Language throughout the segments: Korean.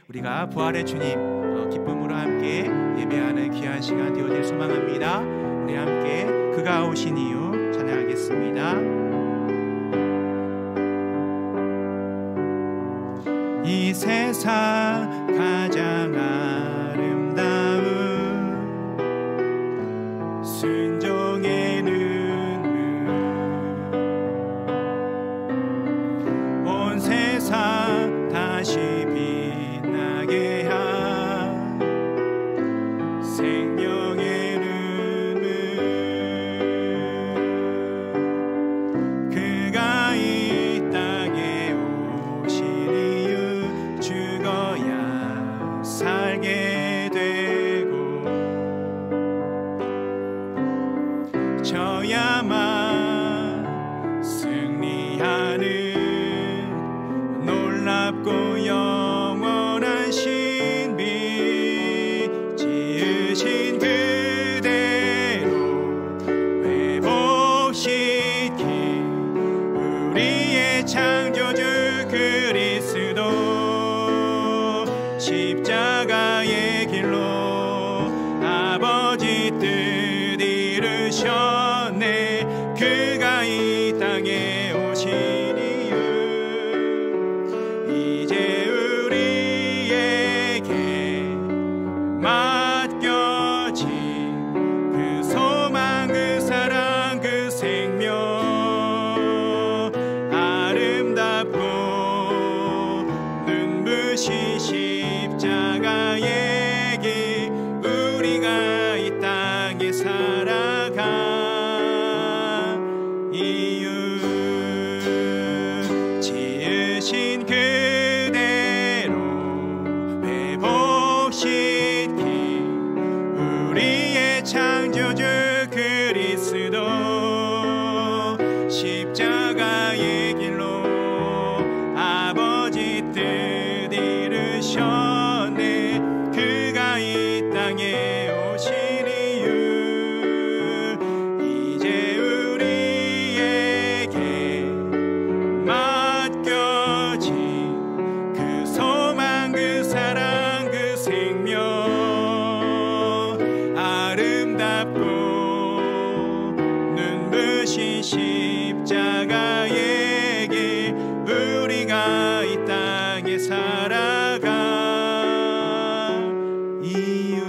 우리가 부활의 주님 기쁨으로 함께 예배하는 귀한 시간 되어질 소망합니다. 우리 함께 그가 오신 이유 찬양하겠습니다. 이 세상 가장 아름다운 순종의 눈물, 온 세상 다시 빛나게 한 생명의 눈물, 그가 이 땅에 오신 이유 죽어야 살게 되고 져야만 승리하는 놀랍고 영원한 신비, 지으신 그대로 회복시킨 우리의 창조주 그리스도, 십자가의 길로 아버지 뜻 이루셨네. 그가 이 땅에 오신 이유, 이제 우리에게 맡겨진 그 소망, 그 사랑, 그 생명, 아름답고 눈부신 십자가의 길, 우리가 이 땅에 살아가 이유, 지으신 그대로 회복시킨 우리의 창조주 그리스도, 십자가의 길로 아버지 뜻 이루셨네. 그가 이 땅에 오신 이유, 이제 우리에게 맡겨진 그 소망, 그 사랑, 그 생명, 아름답고 눈부신 십자가의 길, 우리가 이 땅에 살아가 이유.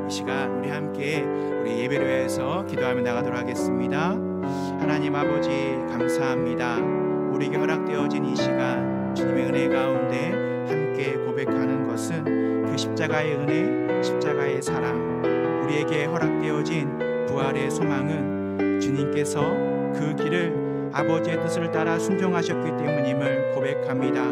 이 시간 우리 함께 우리 예배를 위해서 기도하며 나가도록 하겠습니다. 하나님 아버지 감사합니다. 우리에게 허락되어진 이 시간, 주님의 은혜 가운데 함께 고백하는 것은 그 십자가의 은혜, 십자가의 사랑, 우리에게 허락되어진 부활의 소망은 주님께서 그 길을 아버지의 뜻을 따라 순종하셨기 때문임을 고백합니다.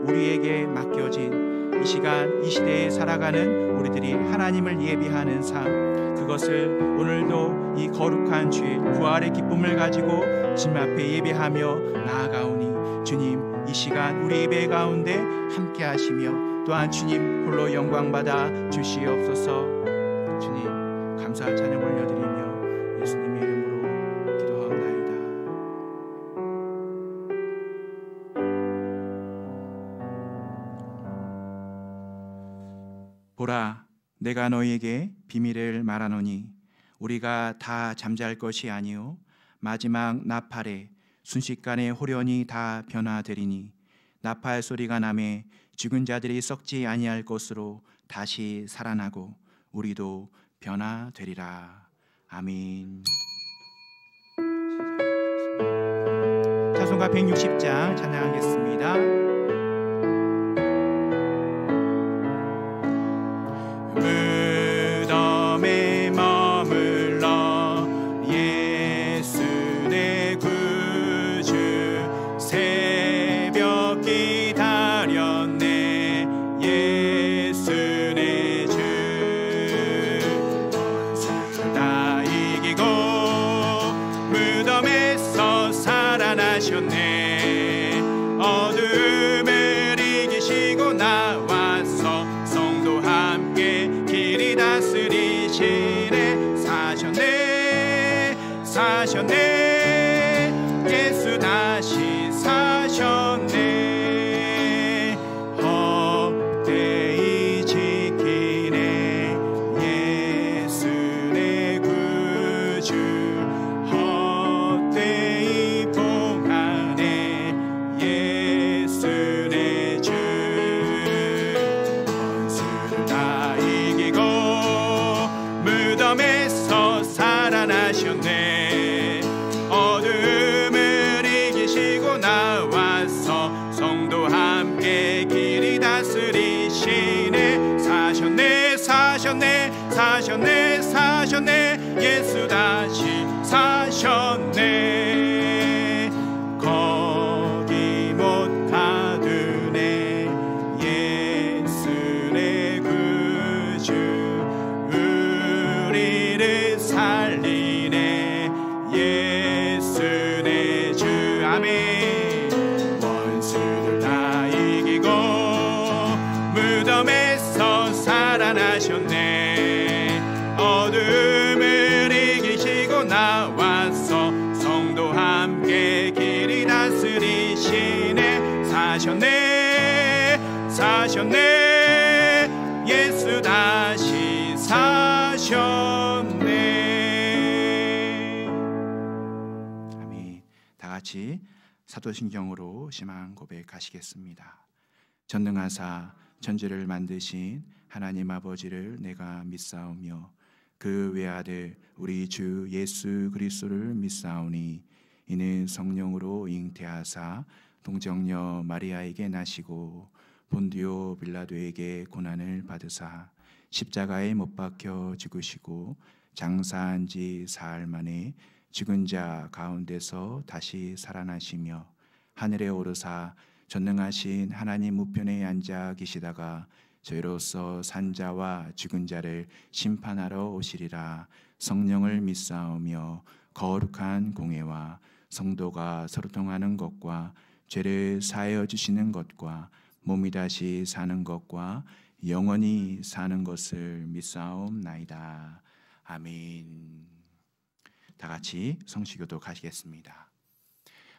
우리에게 맡겨진 이 시간, 이 시대에 살아가는 우리들이 하나님을 예비하는 삶, 그것을 오늘도 이 거룩한 주일 부활의 기쁨을 가지고 주님 앞에 예배하며 나아가오니, 주님 이 시간 우리 예배 가운데 함께 하시며 또한 주님 홀로 영광 받아 주시옵소서. 주님 감사 찬양 올려드리며 예수님의 이름으로 기도하옵나이다. 보라, 내가 너희에게 비밀을 말하노니 우리가 다 잠잘 것이 아니요 마지막 나팔에 순식간에 호련히 다 변화되리니, 나팔 소리가 나매 죽은 자들이 썩지 아니할 것으로 다시 살아나고 우리도 변화되리라. 아멘. 찬송가 160장 찬양하겠습니다. 무덤에 머물러 예수 내 구주, 새벽 기다렸네 예수 내 주. 원수를 다 이기고 무덤에서 살아나셨네. 어두운 사셨네. 어둠을 이기시고 나와서 성도 함께 길이 다스리시네. 사셨네 사셨네 예수 다시 사셨네. 아멘. 다 같이 사도신경으로 신앙 고백하시겠습니다. 전능하사 천지를 만드신 하나님 아버지를 내가 믿사오며 그 외아들 우리 주 예수 그리스도를 믿사오니 이는 성령으로 잉태하사 동정녀 마리아에게 나시고 본디오 빌라도에게 고난을 받으사 십자가에 못 박혀 죽으시고 장사한 지 사흘 만에 죽은 자 가운데서 다시 살아나시며 하늘에 오르사 전능하신 하나님 우편에 앉아 계시다가 저희로서 산 자와 죽은 자를 심판하러 오시리라. 성령을 믿사오며 거룩한 공회와 성도가 서로 통하는 것과 죄를 사하여 주시는 것과 몸이 다시 사는 것과 영원히 사는 것을 믿사옵나이다. 아멘. 다 같이 성시교도 가시겠습니다.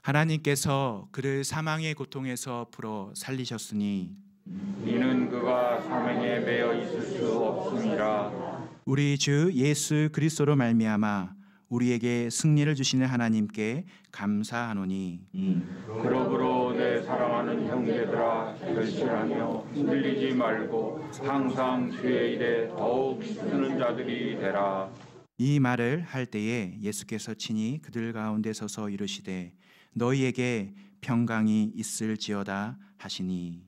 하나님께서 그를 사망의 고통에서 풀어 살리셨으니 이는 그가 사망에 매여 있을 수 없음이라. 우리 주 예수 그리스도로 말미암아 우리에게 승리를 주시는 하나님께 감사하노니 그러므로 내 사랑하는 형제들아 결실하며 흔들리지 말고 항상 주의 일에 더욱 쓰는 자들이 되라. 이 말을 할 때에 예수께서 친히 그들 가운데 서서 이르시되 너희에게 평강이 있을지어다 하시니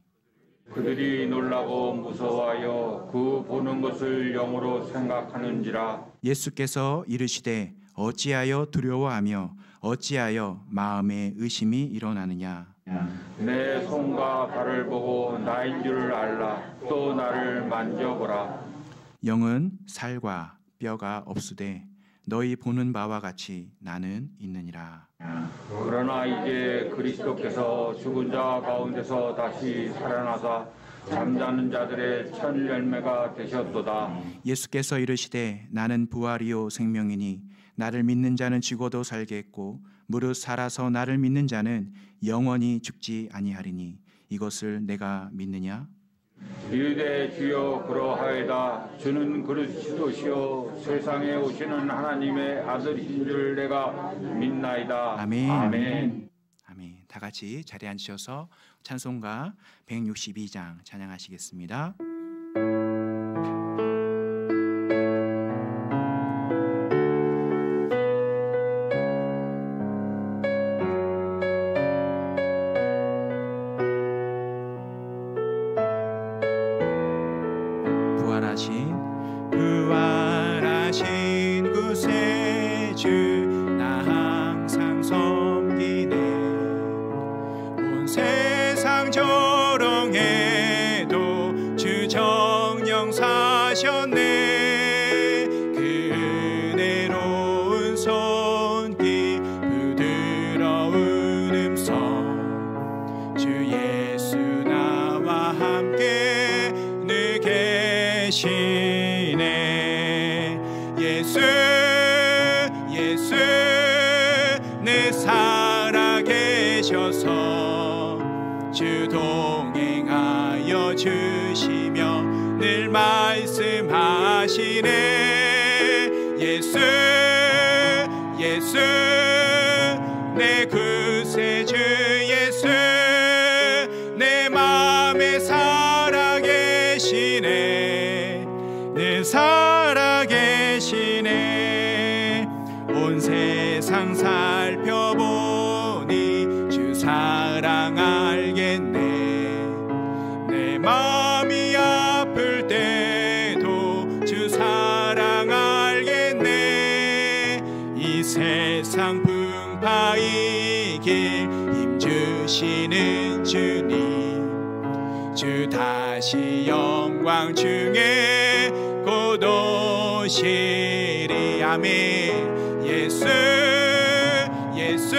그들이 놀라고 무서워하여 그 보는 것을 영으로 생각하는지라. 예수께서 이르시되 어찌하여 두려워하며 어찌하여 마음에 의심이 일어나느냐. 내 손과 발을 보고 나인 줄 알라. 또 나를 만져보라. 영은 살과 뼈가 없으되 너희 보는 바와 같이 나는 있느니라. 그러나 이제 그리스도께서 죽은 자 가운데서 다시 살아나사 잠자는 자들의 첫 열매가 되셨도다. 예수께서 이르시되 나는 부활이요 생명이니 나를 믿는 자는 죽어도 살겠고 무릇 살아서 나를 믿는 자는 영원히 죽지 아니하리니 이것을 내가 믿느냐? 이르되 주여 그러하이다. 주는 그리스도시요 세상에 오시는 하나님의 아들이신 줄 내가 믿나이다. 아멘. 아멘. 아멘. 다 같이 자리에 앉으셔서 찬송가 162장 찬양하시겠습니다. 부활하신 구세주 나 항상 섬기네. 온 세상 조롱해도 주 정령 사셨네. 그 은혜로운 손길 부드러운 음성 주 예수 나와 함께 늘 계시네. 예수 예수 내 살아계셔서 주 동행하여 주시며 늘 말씀하시네. 예수 예수 내 구세주 예수 내 맘에 살아계시네. 늘 살아계시네. 온 세상 살펴보니 주 사랑 알겠네. 내 마음이 아플 때도 주 사랑 알겠네. 이 세상 풍파의 길 힘주시는 주님 주 다시 영광 중에 곧 오시리. 아멘. 예수 예수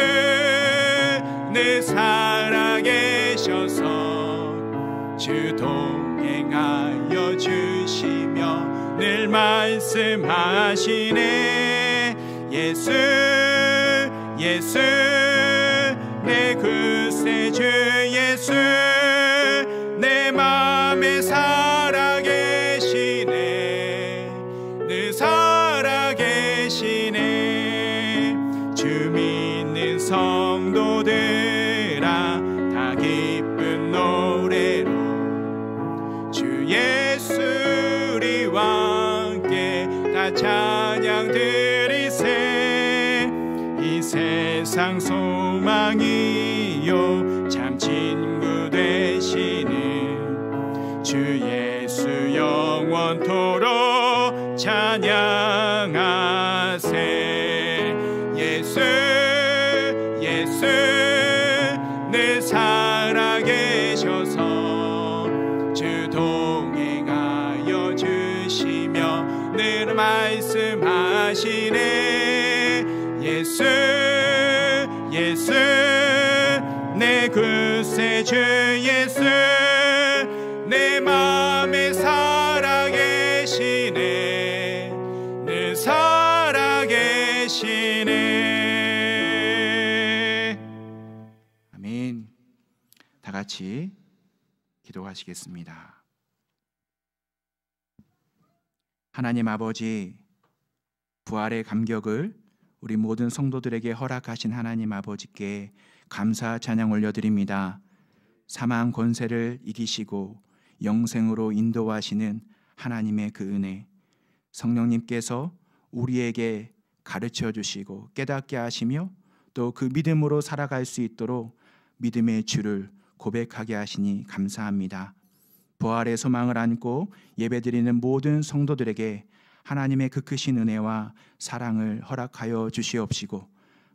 늘 살아계셔서 주 주 동행하여 주시며 늘 말씀하시네. 예수 예수 내 구세주 예수 내 맘에 살아계시네. 늘 살아계시네. 주 믿는 성도들아 다 기쁜 노래로 주 예수 우리와 함께 다 찬양 드리세. 이 세상 소망이요 참 친구 되시는 주 예수 영원토록 찬양하세. 예수 예수 늘 살아계셔서 주 동행하여 주시며 늘 말씀하시네. 예수 예수 내 구세주 예수 내 맘에 살아계시네. 늘 살아계시네. 아멘. 다 같이 기도하시겠습니다. 하나님 아버지, 부활의 감격을 우리 모든 성도들에게 허락하신 하나님 아버지께 감사 찬양 올려드립니다. 사망 권세를 이기시고 영생으로 인도하시는 하나님의 그 은혜, 성령님께서 우리에게 가르쳐 주시고 깨닫게 하시며 또 그 믿음으로 살아갈 수 있도록 믿음의 주를 고백하게 하시니 감사합니다. 부활의 소망을 안고 예배드리는 모든 성도들에게 하나님의 그 크신 은혜와 사랑을 허락하여 주시옵시고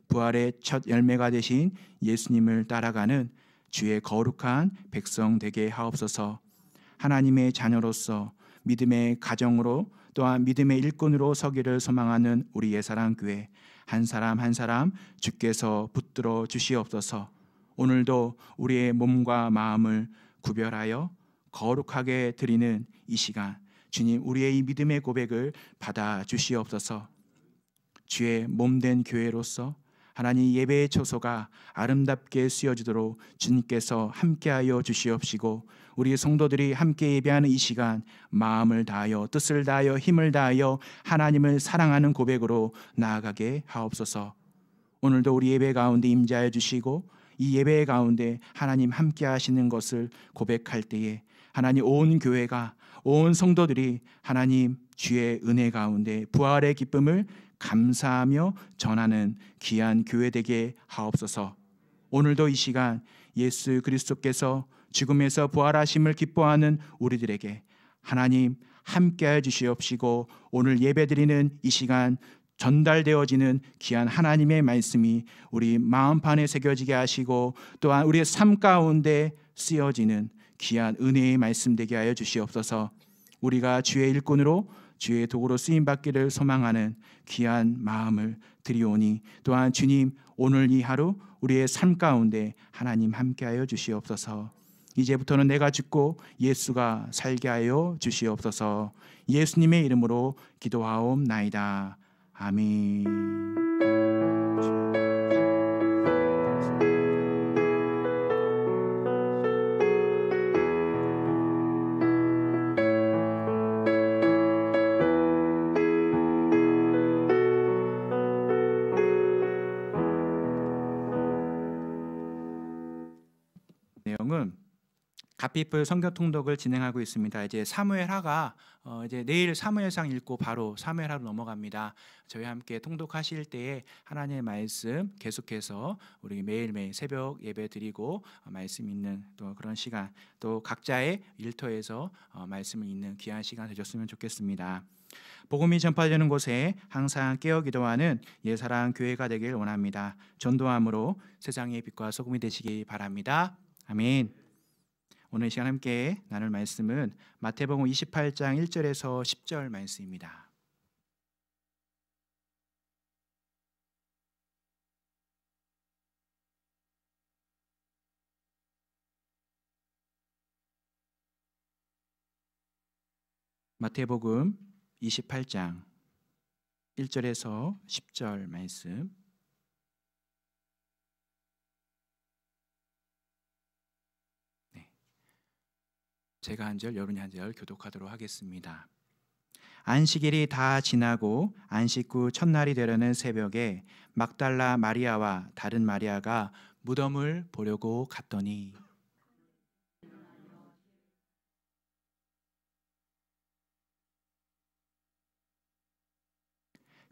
부활의 첫 열매가 되신 예수님을 따라가는 주의 거룩한 백성 되게 하옵소서. 하나님의 자녀로서 믿음의 가정으로 또한 믿음의 일꾼으로 서기를 소망하는 우리 예사랑교회 한 사람 한 사람 주께서 붙들어 주시옵소서. 오늘도 우리의 몸과 마음을 구별하여 거룩하게 드리는 이 시간, 주님 우리의 이 믿음의 고백을 받아 주시옵소서. 주의 몸된 교회로서 하나님 예배의 초소가 아름답게 쓰여지도록 주님께서 함께하여 주시옵시고 우리 성도들이 함께 예배하는 이 시간 마음을 다하여 뜻을 다하여 힘을 다하여 하나님을 사랑하는 고백으로 나아가게 하옵소서. 오늘도 우리 예배 가운데 임재하여 주시고 이 예배 가운데 하나님 함께 하시는 것을 고백할 때에 하나님 온 교회가 온 성도들이 하나님 주의 은혜 가운데 부활의 기쁨을 감사하며 전하는 귀한 교회 되게 하옵소서. 오늘도 이 시간 예수 그리스도께서 죽음에서 부활하심을 기뻐하는 우리들에게 하나님 함께하여 주시옵시고 오늘 예배드리는 이 시간 전달되어지는 귀한 하나님의 말씀이 우리 마음판에 새겨지게 하시고 또한 우리의 삶 가운데 쓰여지는 귀한 은혜의 말씀 되게 하여 주시옵소서. 우리가 주의 일꾼으로 주의 도구로 쓰임받기를 소망하는 귀한 마음을 드리오니 또한 주님 오늘 이 하루 우리의 삶 가운데 하나님 함께하여 주시옵소서. 이제부터는 내가 죽고 예수가 살게 하여 주시옵소서. 예수님의 이름으로 기도하옵나이다. 아멘. 내용은 갓피플 성경 통독을 진행하고 있습니다. 이제 사무엘하가 이제 내일 사무엘상 읽고 바로 사무엘하로 넘어갑니다. 저희와 함께 통독하실 때에 하나님의 말씀 계속해서 우리 매일매일 새벽 예배 드리고 말씀 있는 또 그런 시간 또 각자의 일터에서 말씀을 읽는 귀한 시간 되셨으면 좋겠습니다. 복음이 전파되는 곳에 항상 깨어 기도하는 예사랑 교회가 되길 원합니다. 전도함으로 세상의 빛과 소금이 되시기 바랍니다. 아멘. 오늘 이 시간 함께 나눌 말씀은 마태복음 28장 1절에서 10절 말씀입니다. 마태복음 28장 1절에서 10절 말씀. 제가 한 절, 여러분이 한 절 교독하도록 하겠습니다. 안식일이 다 지나고 안식 후 첫날이 되려는 새벽에 막달라 마리아와 다른 마리아가 무덤을 보려고 갔더니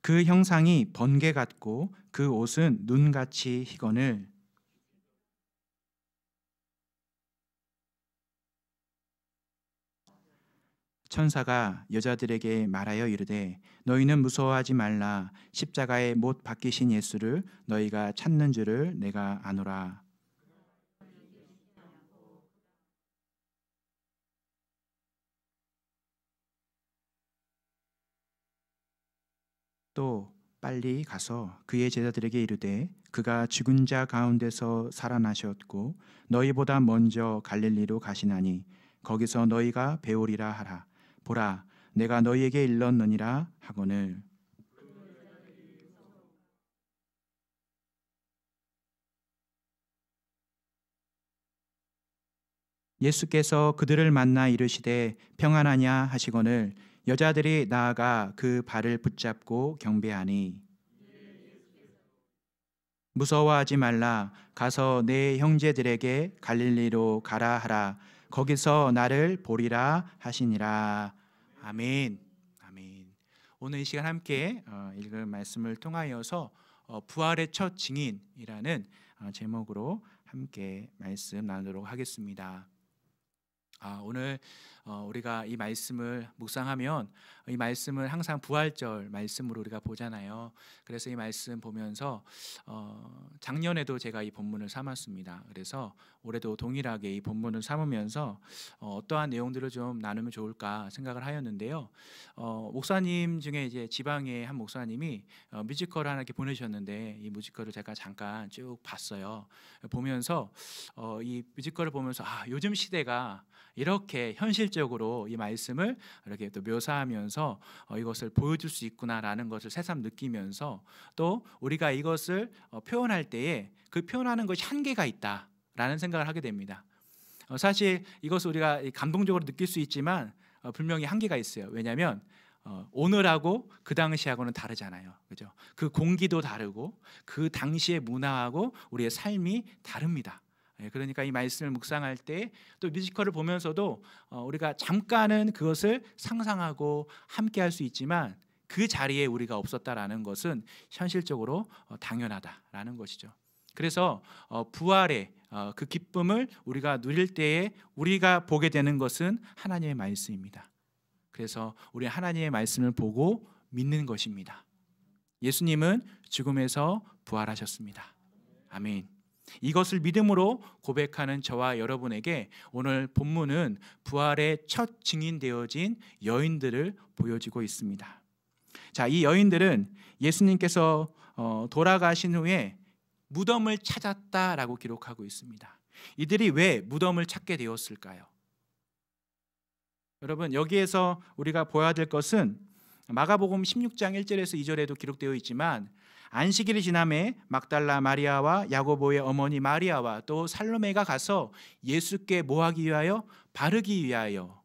그 형상이 번개 같고 그 옷은 눈같이 희거늘 천사가 여자들에게 말하여 이르되 너희는 무서워하지 말라. 십자가에 못 박히신 예수를 너희가 찾는 줄을 내가 아노라. 또 빨리 가서 그의 제자들에게 이르되 그가 죽은 자 가운데서 살아나셨고 너희보다 먼저 갈릴리로 가시나니 거기서 너희가 배우리라 하라. 보라, 내가 너희에게 일렀느니라 하거늘. 예수께서 그들을 만나 이르시되 평안하냐 하시거늘 여자들이 나아가 그 발을 붙잡고 경배하니 무서워하지 말라. 가서 내 형제들에게 갈릴리로 가라 하라. 거기서 나를 보리라 하시니라. 아멘. 아멘. 오늘 이 시간 함께 읽은 말씀을 통하여서 부활의 첫 증인이라는 제목으로 함께 말씀 나누도록 하겠습니다. 오늘 우리가 이 말씀을 묵상하면 이 말씀을 항상 부활절 말씀으로 우리가 보잖아요. 그래서 이 말씀 보면서 작년에도 제가 이 본문을 삼았습니다. 그래서 올해도 동일하게 이 본문을 삼으면서 어떠한 내용들을 좀 나누면 좋을까 생각을 하였는데요. 목사님 중에 이제 지방의 한 목사님이 뮤지컬을 하나 이렇게 보내주셨는데 이 뮤지컬을 제가 잠깐 쭉 봤어요. 보면서 이 뮤지컬을 보면서 요즘 시대가 이렇게 현실적으로 이 말씀을 이렇게 또 묘사하면서 이것을 보여줄 수 있구나라는 것을 새삼 느끼면서 또 우리가 이것을 표현할 때에 그 표현하는 것이 한계가 있다라는 생각을 하게 됩니다. 사실 이것을 우리가 감동적으로 느낄 수 있지만 분명히 한계가 있어요. 왜냐하면 오늘하고 그 당시하고는 다르잖아요. 그죠? 그 공기도 다르고 그 당시의 문화하고 우리의 삶이 다릅니다. 그러니까 이 말씀을 묵상할 때 또 뮤지컬을 보면서도 우리가 잠깐은 그것을 상상하고 함께 할 수 있지만 그 자리에 우리가 없었다라는 것은 현실적으로 당연하다라는 것이죠. 그래서 부활의 그 기쁨을 우리가 누릴 때에 우리가 보게 되는 것은 하나님의 말씀입니다. 그래서 우리 하나님의 말씀을 보고 믿는 것입니다. 예수님은 죽음에서 부활하셨습니다. 아멘. 이것을 믿음으로 고백하는 저와 여러분에게 오늘 본문은 부활의 첫 증인되어진 여인들을 보여주고 있습니다. 자, 이 여인들은 예수님께서 돌아가신 후에 무덤을 찾았다라고 기록하고 있습니다. 이들이 왜 무덤을 찾게 되었을까요? 여러분, 여기에서 우리가 보아야 될 것은 마가복음 16장 1절에서 2절에도 기록되어 있지만 안식일이 지남에 막달라 마리아와 야고보의 어머니 마리아와 또 살로메가 가서 예수께 뭐하기 위하여? 바르기 위하여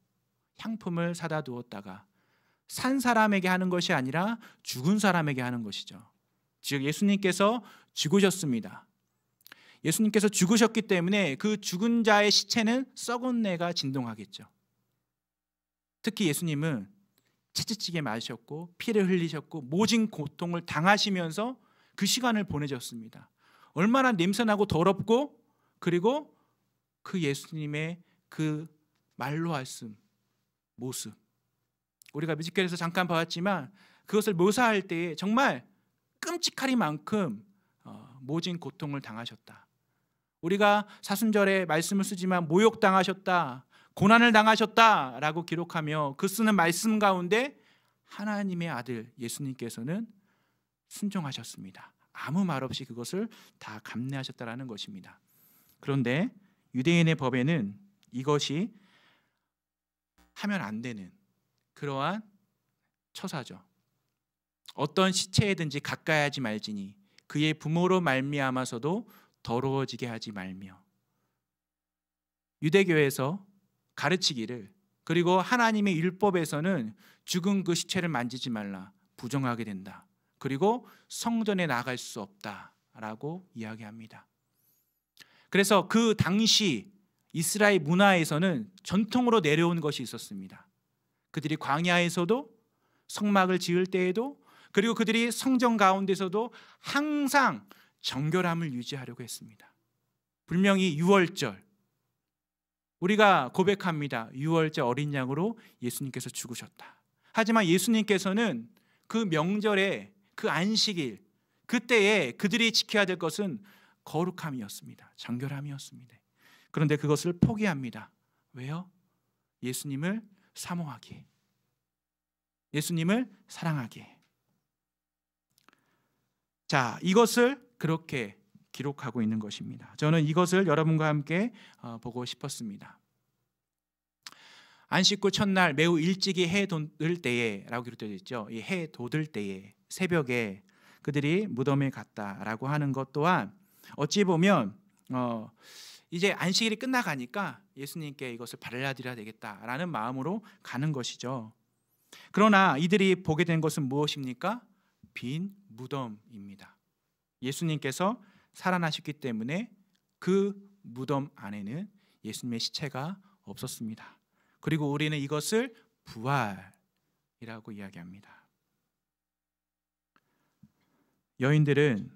향품을 사다 두었다가 산 사람에게 하는 것이 아니라 죽은 사람에게 하는 것이죠. 즉 예수님께서 죽으셨습니다. 예수님께서 죽으셨기 때문에 그 죽은 자의 시체는 썩은 내가 진동하겠죠. 특히 예수님은 채찍질에 맞으셨고 피를 흘리셨고 모진 고통을 당하시면서 그 시간을 보내셨습니다. 얼마나 냄새나고 더럽고 그리고 그 예수님의 그 말로 말씀 모습 우리가 뮤지컬에서 잠깐 봤지만 그것을 묘사할 때에 정말 끔찍하리만큼 모진 고통을 당하셨다. 우리가 사순절에 말씀을 쓰지만 모욕당하셨다, 고난을 당하셨다라고 기록하며 그 쓰는 말씀 가운데 하나님의 아들 예수님께서는 순종하셨습니다. 아무 말 없이 그것을 다 감내하셨다라는 것입니다. 그런데 유대인의 법에는 이것이 하면 안 되는 그러한 처사죠. 어떤 시체에든지 가까이 하지 말지니 그의 부모로 말미암아서도 더러워지게 하지 말며. 유대교에서 가르치기를, 그리고 하나님의 율법에서는 죽은 그 시체를 만지지 말라, 부정하게 된다. 그리고 성전에 나갈 수 없다라고 이야기합니다. 그래서 그 당시 이스라엘 문화에서는 전통으로 내려온 것이 있었습니다. 그들이 광야에서도, 성막을 지을 때에도, 그리고 그들이 성전 가운데서도 항상 정결함을 유지하려고 했습니다. 분명히 유월절, 우리가 고백합니다. 유월절 어린 양으로 예수님께서 죽으셨다. 하지만 예수님께서는 그 명절에, 그 안식일, 그때에 그들이 지켜야 될 것은 거룩함이었습니다. 정결함이었습니다. 그런데 그것을 포기합니다. 왜요? 예수님을 사모하기에, 예수님을 사랑하기에. 자, 이것을 그렇게 기록하고 있는 것입니다. 저는 이것을 여러분과 함께 보고 싶었습니다. 안식구 첫날 매우 일찍이 해 돋을 때에라고 기록되어 있죠. 이 해 돋을 때에, 새벽에 그들이 무덤에 갔다라고 하는 것 또한 어찌 보면 이제 안식일이 끝나가니까 예수님께 이것을 발라드려야 되겠다라는 마음으로 가는 것이죠. 그러나 이들이 보게 된 것은 무엇입니까? 빈 무덤입니다. 예수님께서 살아나셨기 때문에 그 무덤 안에는 예수님의 시체가 없었습니다. 그리고 우리는 이것을 부활이라고 이야기합니다. 여인들은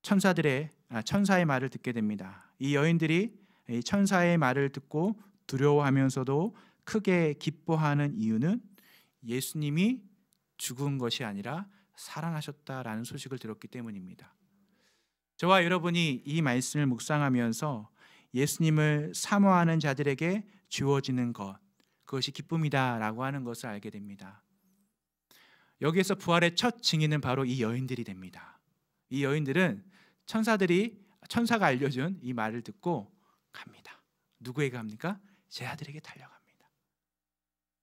천사의 말을 듣게 됩니다. 이 여인들이 천사의 말을 듣고 두려워하면서도 크게 기뻐하는 이유는 예수님이 죽은 것이 아니라 살아나셨다라는 소식을 들었기 때문입니다. 저와 여러분이 이 말씀을 묵상하면서 예수님을 사모하는 자들에게 주어지는 것, 그것이 기쁨이다라고 하는 것을 알게 됩니다. 여기에서 부활의 첫 증인은 바로 이 여인들이 됩니다. 이 여인들은 천사가 알려준 이 말을 듣고 갑니다. 누구에게 갑니까? 제 아들에게 달려갑니다.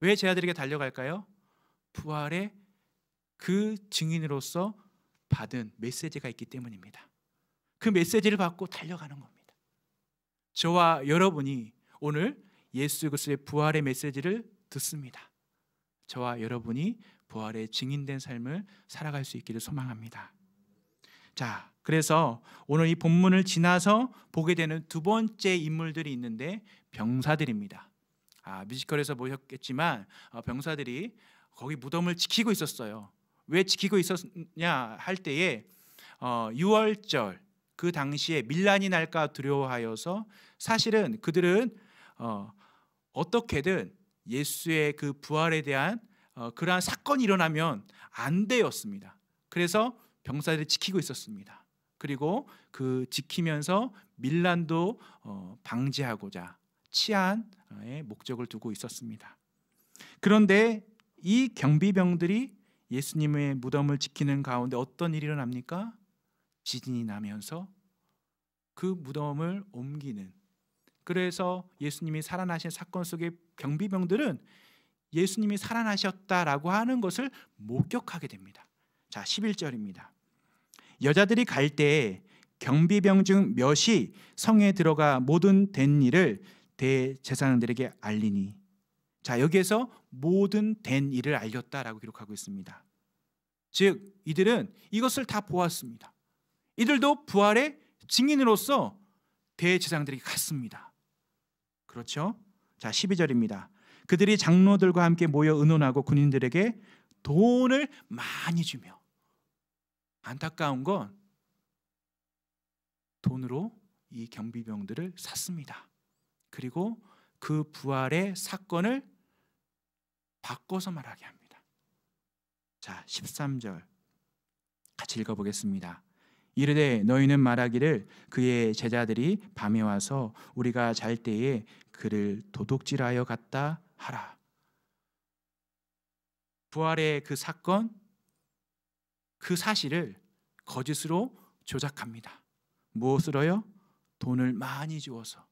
왜 제 아들에게 달려갈까요? 부활의 그 증인으로서 받은 메시지가 있기 때문입니다. 그 메시지를 받고 달려가는 겁니다. 저와 여러분이 오늘 예수 그리스도의 부활의 메시지를 듣습니다. 저와 여러분이 부활의 증인된 삶을 살아갈 수 있기를 소망합니다. 자, 그래서 오늘 이 본문을 지나서 보게 되는 두 번째 인물들이 있는데 병사들입니다. 뮤지컬에서 보셨겠지만 병사들이 거기 무덤을 지키고 있었어요. 왜 지키고 있었냐 할 때에 유월절, 그 당시에 밀란이 날까 두려워하여서 사실은 그들은 어떻게든 예수의 그 부활에 대한 그러한 사건이 일어나면 안 되었습니다. 그래서 병사들이 지키고 있었습니다. 그리고 그 지키면서 밀란도 방지하고자 치안의 목적을 두고 있었습니다. 그런데 이 경비병들이 예수님의 무덤을 지키는 가운데 어떤 일이 일어납니까? 지진이 나면서 그 무덤을 옮기는, 그래서 예수님이 살아나신 사건 속의 경비병들은 예수님이 살아나셨다라고 하는 것을 목격하게 됩니다. 자, 11절입니다. 여자들이 갈 때에 경비병 중 몇이 성에 들어가 모든 된 일을 대제사장들에게 알리니. 자, 여기에서 모든 된 일을 알렸다라고 기록하고 있습니다. 즉 이들은 이것을 다 보았습니다. 이들도 부활의 증인으로서 대제사장들에게 갔습니다. 그렇죠? 자, 12절입니다. 그들이 장로들과 함께 모여 의논하고 군인들에게 돈을 많이 주며, 안타까운 건 돈으로 이 경비병들을 샀습니다. 그리고 그 부활의 사건을 바꿔서 말하게 합니다. 자, 13절 같이 읽어보겠습니다. 이르되 너희는 말하기를 그의 제자들이 밤에 와서 우리가 잘 때에 그를 도둑질하여 갔다 하라. 부활의 그 사건, 그 사실을 거짓으로 조작합니다. 무엇으로요? 돈을 많이 주어서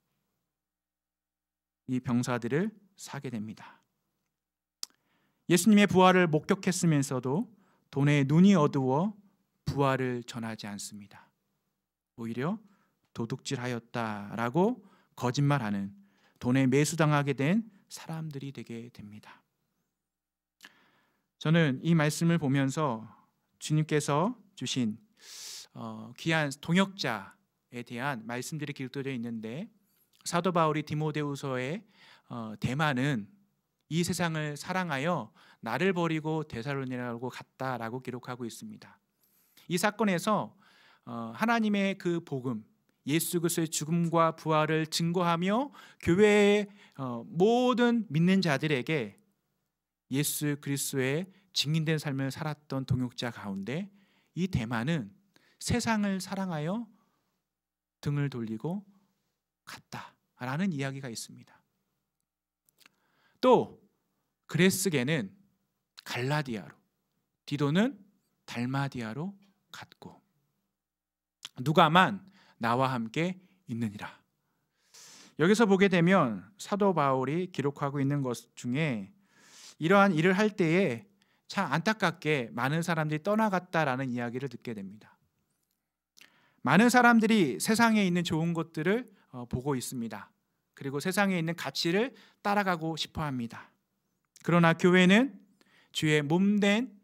이 병사들을 사게 됩니다. 예수님의 부활을 목격했으면서도 돈에 눈이 어두워 부활을 전하지 않습니다. 오히려 도둑질하였다라고 거짓말하는, 돈에 매수당하게 된 사람들이 되게 됩니다. 저는 이 말씀을 보면서 주님께서 주신 귀한 동역자에 대한 말씀들이 기록되어 있는데, 사도 바울이 디모데후서에 대만은 이 세상을 사랑하여 나를 버리고 데살로니가로 갔다라고 기록하고 있습니다. 이 사건에서 하나님의 그 복음, 예수 그리스도의 죽음과 부활을 증거하며 교회의 모든 믿는 자들에게 예수 그리스도의 증인된 삶을 살았던 동역자 가운데 이 대만은 세상을 사랑하여 등을 돌리고 갔다라는 이야기가 있습니다. 또 그레스게는 갈라디아로, 디도는 달마디아로 갔고, 누가만 나와 함께 있느니라. 여기서 보게 되면 사도 바울이 기록하고 있는 것 중에 이러한 일을 할 때에 참 안타깝게 많은 사람들이 떠나갔다라는 이야기를 듣게 됩니다. 많은 사람들이 세상에 있는 좋은 것들을 보고 있습니다. 그리고 세상에 있는 가치를 따라가고 싶어 합니다. 그러나 교회는 주의 몸된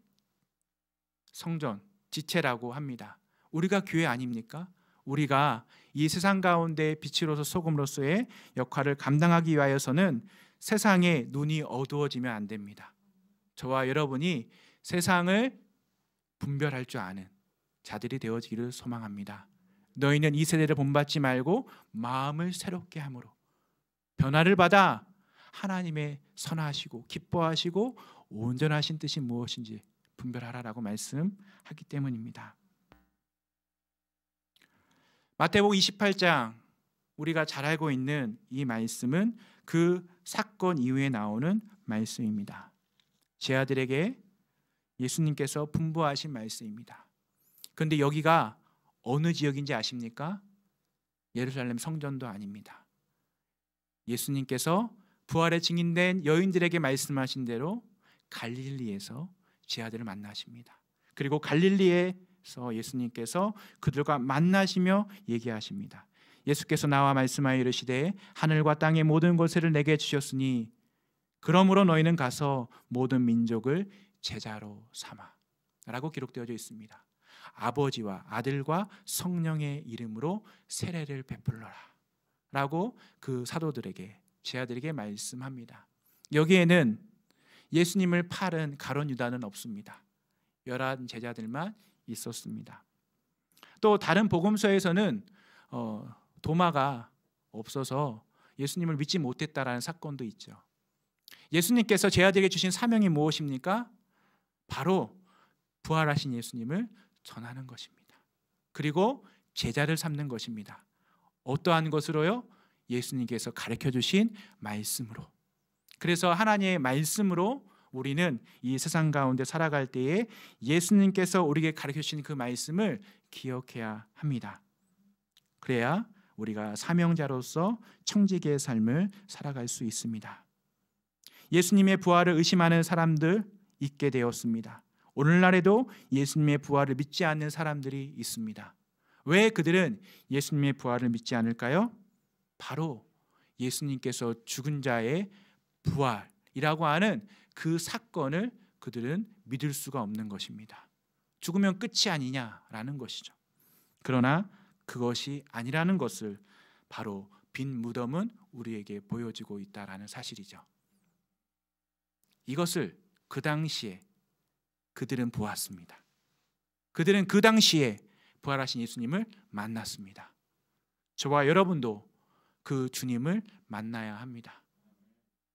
성전, 지체라고 합니다. 우리가 교회 아닙니까? 우리가 이 세상 가운데 빛으로서 소금으로서의 역할을 감당하기 위하여서는 세상에 눈이 어두워지면 안 됩니다. 저와 여러분이 세상을 분별할 줄 아는 자들이 되어지기를 소망합니다. 너희는 이 세대를 본받지 말고 마음을 새롭게 함으로 변화를 받아 하나님의 선하시고 기뻐하시고 온전하신 뜻이 무엇인지 분별하라라고 말씀하기 때문입니다. 마태복음 28장, 우리가 잘 알고 있는 이 말씀은 그 사건 이후에 나오는 말씀입니다. 제 아들에게 예수님께서 분부하신 말씀입니다. 그런데 여기가 어느 지역인지 아십니까? 예루살렘 성전도 아닙니다. 예수님께서 부활에 증인된 여인들에게 말씀하신 대로 갈릴리에서 제 아들을 만나십니다. 그리고 갈릴리에서 예수님께서 그들과 만나시며 얘기하십니다. 예수께서 나와 말씀하여 이르시되 하늘과 땅의 모든 것을 내게 주셨으니 그러므로 너희는 가서 모든 민족을 제자로 삼아 라고 기록되어져 있습니다. 아버지와 아들과 성령의 이름으로 세례를 베풀러라 라고 그 사도들에게, 제 아들에게 말씀합니다. 여기에는 예수님을 팔은 가룟 유다는 없습니다. 11 제자들만 있었습니다. 또 다른 복음서에서는 도마가 없어서 예수님을 믿지 못했다라는 사건도 있죠. 예수님께서 제 아들에게 주신 사명이 무엇입니까? 바로 부활하신 예수님을 전하는 것입니다. 그리고 제자를 삼는 것입니다. 어떠한 것으로요? 예수님께서 가르쳐 주신 말씀으로. 그래서 하나님의 말씀으로 우리는 이 세상 가운데 살아갈 때에 예수님께서 우리에게 가르쳐 주신 그 말씀을 기억해야 합니다. 그래야 우리가 사명자로서 청지기의 삶을 살아갈 수 있습니다. 예수님의 부활을 의심하는 사람들 있게 되었습니다. 오늘날에도 예수님의 부활을 믿지 않는 사람들이 있습니다. 왜 그들은 예수님의 부활을 믿지 않을까요? 바로 예수님께서 죽은 자의 부활이라고 하는 그 사건을 그들은 믿을 수가 없는 것입니다. 죽으면 끝이 아니냐라는 것이죠. 그러나 그것이 아니라는 것을 바로 빈 무덤은 우리에게 보여주고 있다라는 사실이죠. 이것을 그 당시에 그들은 보았습니다. 그들은 그 당시에 부활하신 예수님을 만났습니다. 저와 여러분도 그 주님을 만나야 합니다.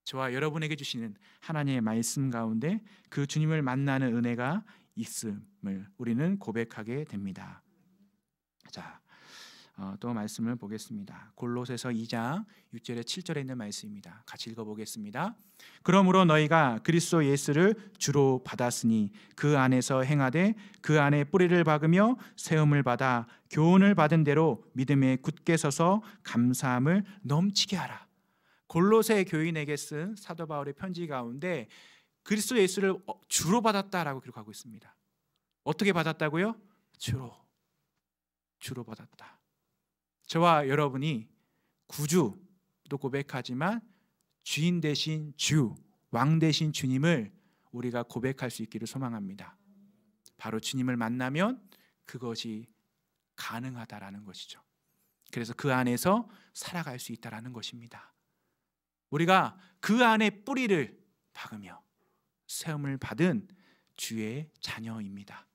저와 여러분에게 주시는 하나님의 말씀 가운데 그 주님을 만나는 은혜가 있음을 우리는 고백하게 됩니다. 자, 또 말씀을 보겠습니다. 골로새서 2장 6절에 7절에 있는 말씀입니다. 같이 읽어보겠습니다. 그러므로 너희가 그리스도 예수를 주로 받았으니 그 안에서 행하되 그 안에 뿌리를 박으며 세움을 받아 교훈을 받은 대로 믿음에 굳게 서서 감사함을 넘치게 하라. 골로새 교인에게 쓴 사도 바울의 편지 가운데 그리스도 예수를 주로 받았다라고 기록하고 있습니다. 어떻게 받았다고요? 주로 받았다. 저와 여러분이 구주도 고백하지만 주인 대신 주, 왕 대신 주님을 우리가 고백할 수 있기를 소망합니다. 바로 주님을 만나면 그것이 가능하다라는 것이죠. 그래서 그 안에서 살아갈 수 있다라는 것입니다. 우리가 그 안에 뿌리를 박으며 세움을 받은 주의 자녀입니다.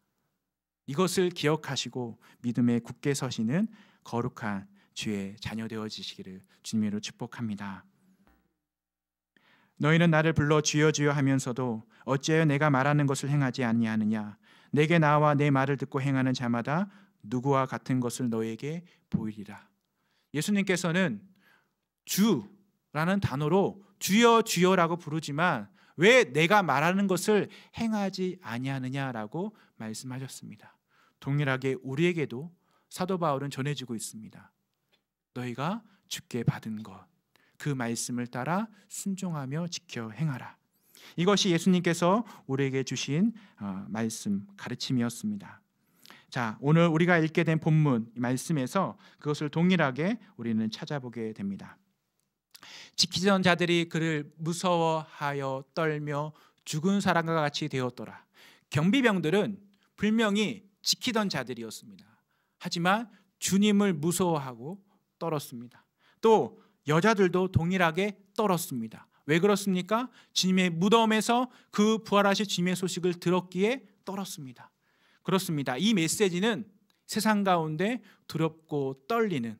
이것을 기억하시고 믿음에 굳게 서시는 거룩한 주의 자녀 되어지시기를 주님으로 축복합니다. 너희는 나를 불러 주여 주여 하면서도 어찌하여 내가 말하는 것을 행하지 아니하느냐. 내게 나와 내 말을 듣고 행하는 자마다 누구와 같은 것을 너에게 보이리라. 예수님께서는 주라는 단어로 주여 주여라고 부르지만 왜 내가 말하는 것을 행하지 아니하느냐라고 말씀하셨습니다. 동일하게 우리에게도 사도 바울은 전해주고 있습니다. 너희가 주께 받은 것, 그 말씀을 따라 순종하며 지켜 행하라. 이것이 예수님께서 우리에게 주신 말씀, 가르침이었습니다. 자, 오늘 우리가 읽게 된 본문 말씀에서 그것을 동일하게 우리는 찾아보게 됩니다. 지키던 자들이 그를 무서워하여 떨며 죽은 사람과 같이 되었더라. 경비병들은 분명히 지키던 자들이었습니다. 하지만 주님을 무서워하고 떨었습니다. 또 여자들도 동일하게 떨었습니다. 왜 그렇습니까? 주님의 무덤에서 그 부활하신 주님의 소식을 들었기에 떨었습니다. 그렇습니다. 이 메시지는 세상 가운데 두렵고 떨리는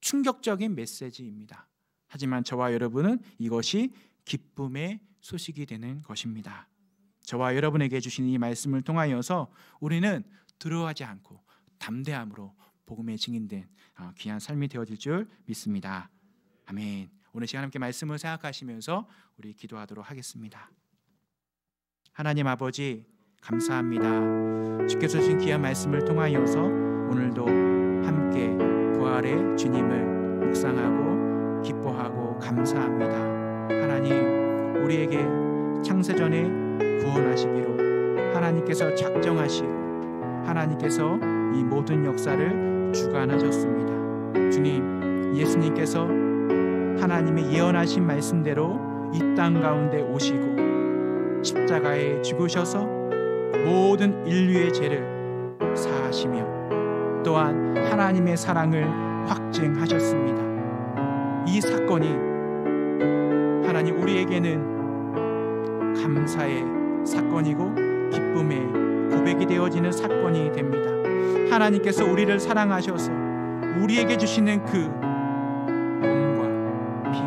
충격적인 메시지입니다. 하지만 저와 여러분은 이것이 기쁨의 소식이 되는 것입니다. 저와 여러분에게 주신 이 말씀을 통하여서 우리는 두려워하지 않고 담대함으로 복음의 증인된 귀한 삶이 되어질 줄 믿습니다. 아멘. 오늘 시간 함께 말씀을 생각하시면서 우리 기도하도록 하겠습니다. 하나님 아버지 감사합니다. 주께서 주신 귀한 말씀을 통하여서 오늘도 함께 부활의 주님을 묵상하고 기뻐하고 감사합니다. 하나님 우리에게 창세전에 구원하시기로 하나님께서 작정하시고 하나님께서 이 모든 역사를 주관하셨습니다. 주님, 예수님께서 하나님의 예언하신 말씀대로 이 땅 가운데 오시고 십자가에 죽으셔서 모든 인류의 죄를 사하시며 또한 하나님의 사랑을 확증하셨습니다. 이 사건이 하나님 우리에게는 감사의 사건이고 기쁨의 고백이 되어지는 사건이 됩니다. 하나님께서 우리를 사랑하셔서 우리에게 주시는 그 몸과 피,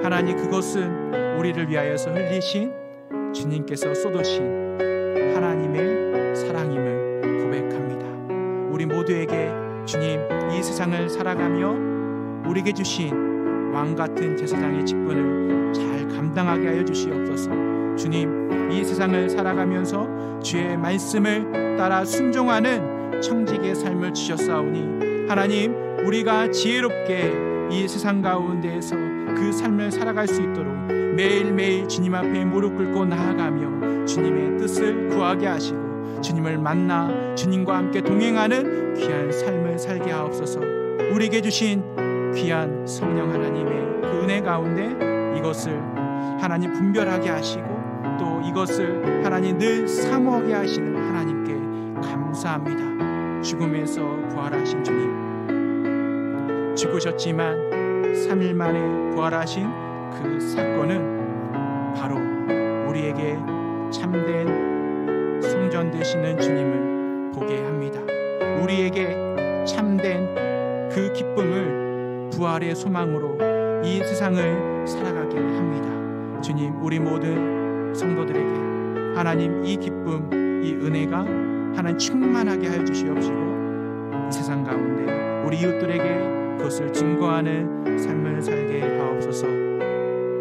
하나님 그것은 우리를 위하여서 흘리신 주님께서 쏟으신 하나님의 사랑임을 고백합니다. 우리 모두에게 주님 이 세상을 살아가며 우리에게 주신 왕같은 제사장의 직분을 잘 감당하게 하여 주시옵소서. 주님 이 세상을 살아가면서 주의 말씀을 따라 순종하는 청지기의 삶을 주셨사오니 하나님 우리가 지혜롭게 이 세상 가운데에서 그 삶을 살아갈 수 있도록 매일매일 주님 앞에 무릎 꿇고 나아가며 주님의 뜻을 구하게 하시고 주님을 만나 주님과 함께 동행하는 귀한 삶을 살게 하옵소서. 우리에게 주신 귀한 성령 하나님의 그 은혜 가운데 이것을 하나님 분별하게 하시고 또 이것을 하나님 늘 사모하게 하시는 하나님께 감사합니다. 죽음에서 부활하신 주님, 죽으셨지만 3일 만에 부활하신 그 사건은 바로 우리에게 참된 성전 되시는 주님을 보게 합니다. 우리에게 참된 그 기쁨을 부활의 소망으로 이 세상을 살아가게 합니다. 주님 우리 모든 성도들에게 하나님 이 기쁨 이 은혜가 하나님 충만하게 하여 주시옵시고 이 세상 가운데 우리 이웃들에게 그것을 증거하는 삶을 살게 하옵소서.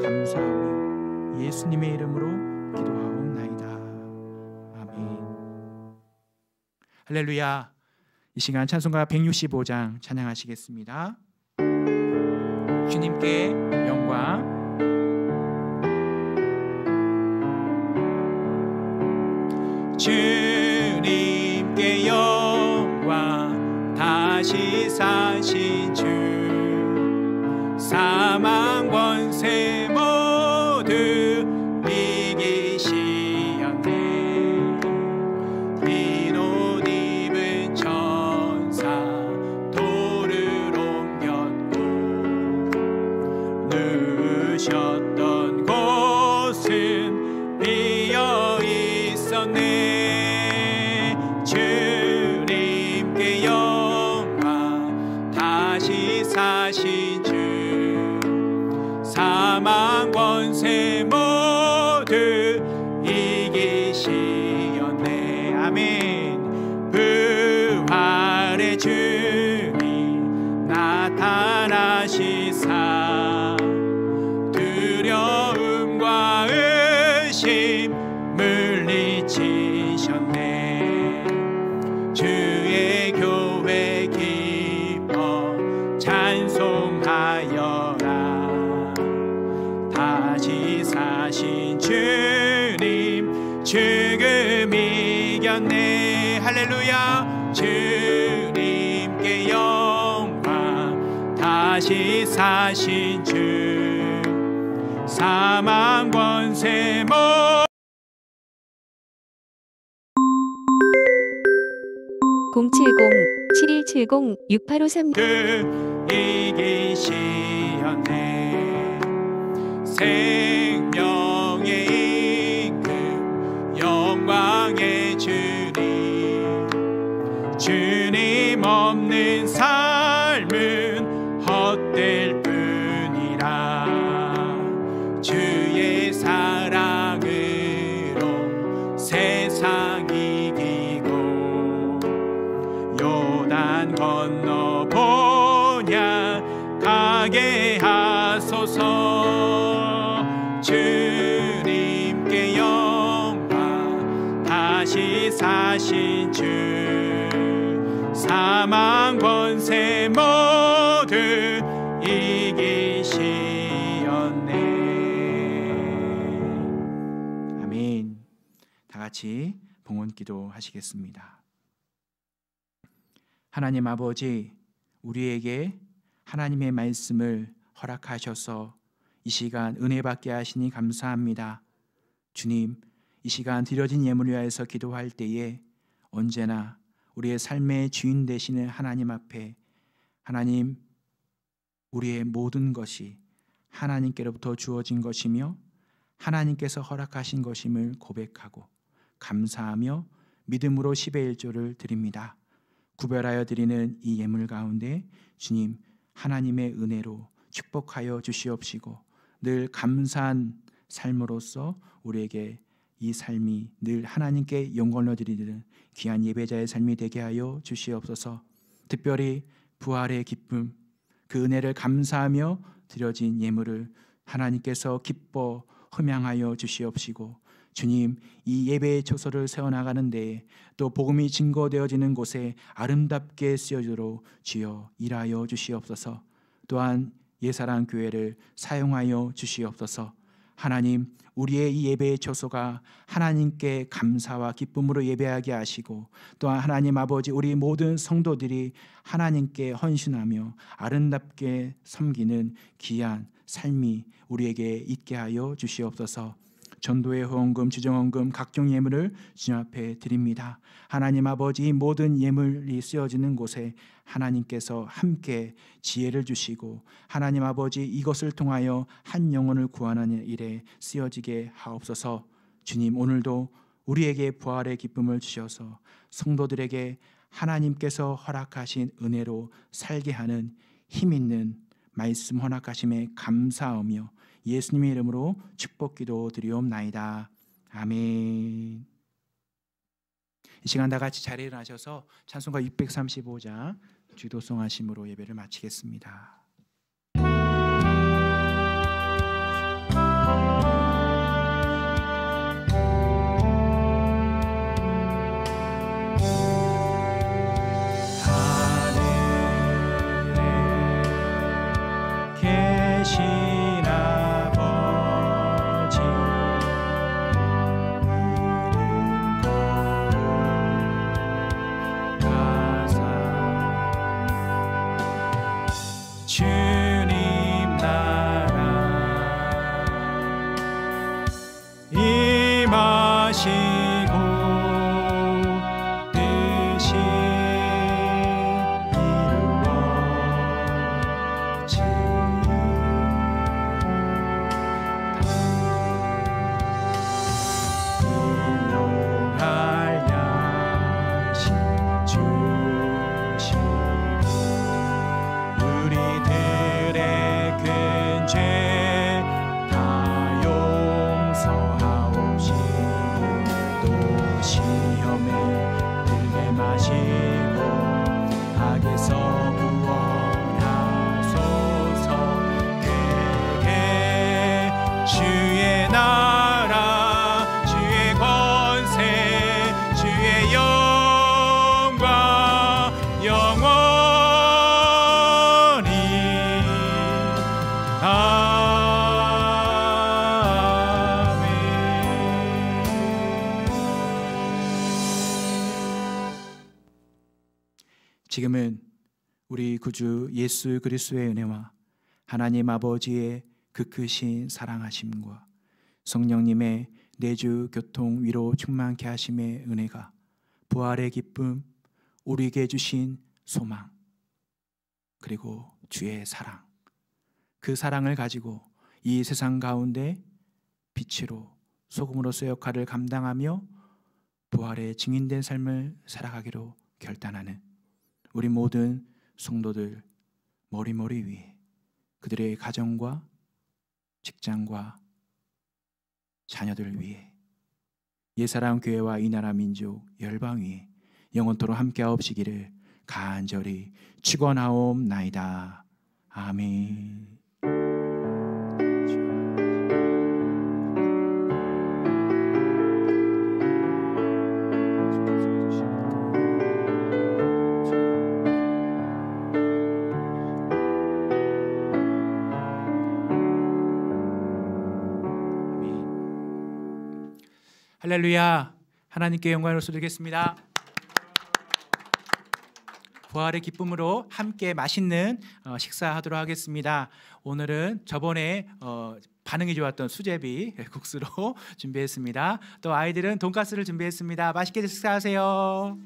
감사하며 예수님의 이름으로 기도하옵나이다. 아멘. 할렐루야. 이 시간 찬송가 165장 찬양하시겠습니다. 주님께 영광. 주님께 영광. 다시 사신 주 사망 권세 모두 이기시었네. 흰 옷 입은 천사 돌을 옮겼고 누우셨던 곳은 비어 있었네. 주님께 영광. 다시 사신 주 사망 권세 모두 이기시었네. 아멘. 부활의 주님 나타나시사 두려움과 의심 물리치셨네. 주의 교회 기뻐 찬송하여라. 다시 사신 주님 죽음 이겼네. 할렐루야. 주님께 영광. 다시 사신 주 사망 권세 모두 070-7170-6853 이기시었네. 생명의 임금 영광의 주님. 주님 없는 삶은 헛될 뿐이라. 주의 사랑으로 세상 이기고 요단 건너 보냐 가게 하소서. 주님께 영광. 다시 사신 주 사망 권세 모두 이기시었네. 아멘. 다 같이 봉헌기도 하시겠습니다. 하나님 아버지, 우리에게 하나님의 말씀을 허락하셔서 이 시간 은혜 받게 하시니 감사합니다. 주님, 이 시간 드려진 예물 위하여서 기도할 때에 언제나 우리의 삶의 주인 되시는 하나님 앞에 하나님, 우리의 모든 것이 하나님께로부터 주어진 것이며 하나님께서 허락하신 것임을 고백하고 감사하며 믿음으로 10의 1조를 드립니다. 구별하여 드리는 이 예물 가운데 주님 하나님의 은혜로 축복하여 주시옵시고 늘 감사한 삶으로서 우리에게 이 삶이 늘 하나님께 영광을 드리는 귀한 예배자의 삶이 되게 하여 주시옵소서. 특별히 부활의 기쁨, 그 은혜를 감사하며 드려진 예물을 하나님께서 기뻐 흠양하여 주시옵시고 주님, 이 예배의 초소를 세워나가는 데에 또 복음이 증거되어지는 곳에 아름답게 쓰여지도록 주여 일하여 주시옵소서. 또한 예사랑교회를 사용하여 주시옵소서. 하나님, 우리의 이 예배의 초소가 하나님께 감사와 기쁨으로 예배하게 하시고 또한 하나님 아버지 우리 모든 성도들이 하나님께 헌신하며 아름답게 섬기는 귀한 삶이 우리에게 있게 하여 주시옵소서. 전도의 후원금, 주정원금, 각종 예물을 주님 앞에 드립니다. 하나님 아버지 모든 예물이 쓰여지는 곳에 하나님께서 함께 지혜를 주시고 하나님 아버지 이것을 통하여 한 영혼을 구하는 일에 쓰여지게 하옵소서. 주님, 오늘도 우리에게 부활의 기쁨을 주셔서 성도들에게 하나님께서 허락하신 은혜로 살게 하는 힘 있는 말씀 허락하심에 감사하며 예수님의 이름으로 축복기도 드리옵나이다. 아멘. 이 시간 다 같이 자리에 일어나셔서 찬송가 635장 주도송 하심으로 예배를 마치겠습니다. 주 뜻이 지금은 우리 구주 예수 그리스도의 은혜와 하나님 아버지의 그 크신 사랑하심과 성령님의 내주 교통 위로 충만케 하심의 은혜가, 부활의 기쁨, 우리에게 주신 소망, 그리고 주의 사랑, 그 사랑을 가지고 이 세상 가운데 빛으로 소금으로서 역할을 감당하며 부활의 증인된 삶을 살아가기로 결단하는 우리 모든 성도들 머리머리 위에, 그들의 가정과 직장과 자녀들 위에, 예사랑 교회와 이 나라 민족 열방 위에 영원토록 함께하옵시기를 간절히 축원하옵나이다. 아멘. 할렐루야. 하나님께 영광을 돌리겠습니다. 부활의 기쁨으로 함께 맛있는 식사하도록 하겠습니다. 오늘은 저번에 반응이 좋았던 수제비 국수로 준비했습니다. 또 아이들은 돈가스를 준비했습니다. 맛있게 식사하세요.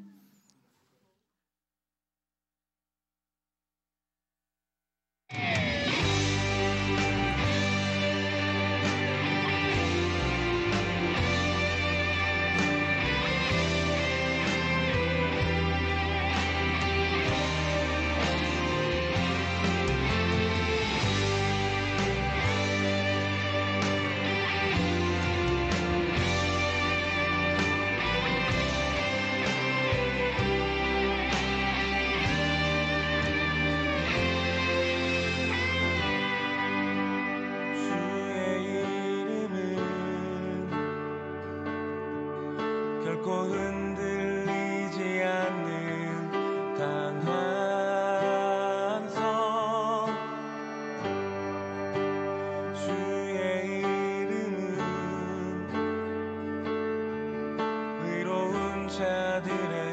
결코 흔들리지 않는 강한 성, 주의 이름은 의로운 자들의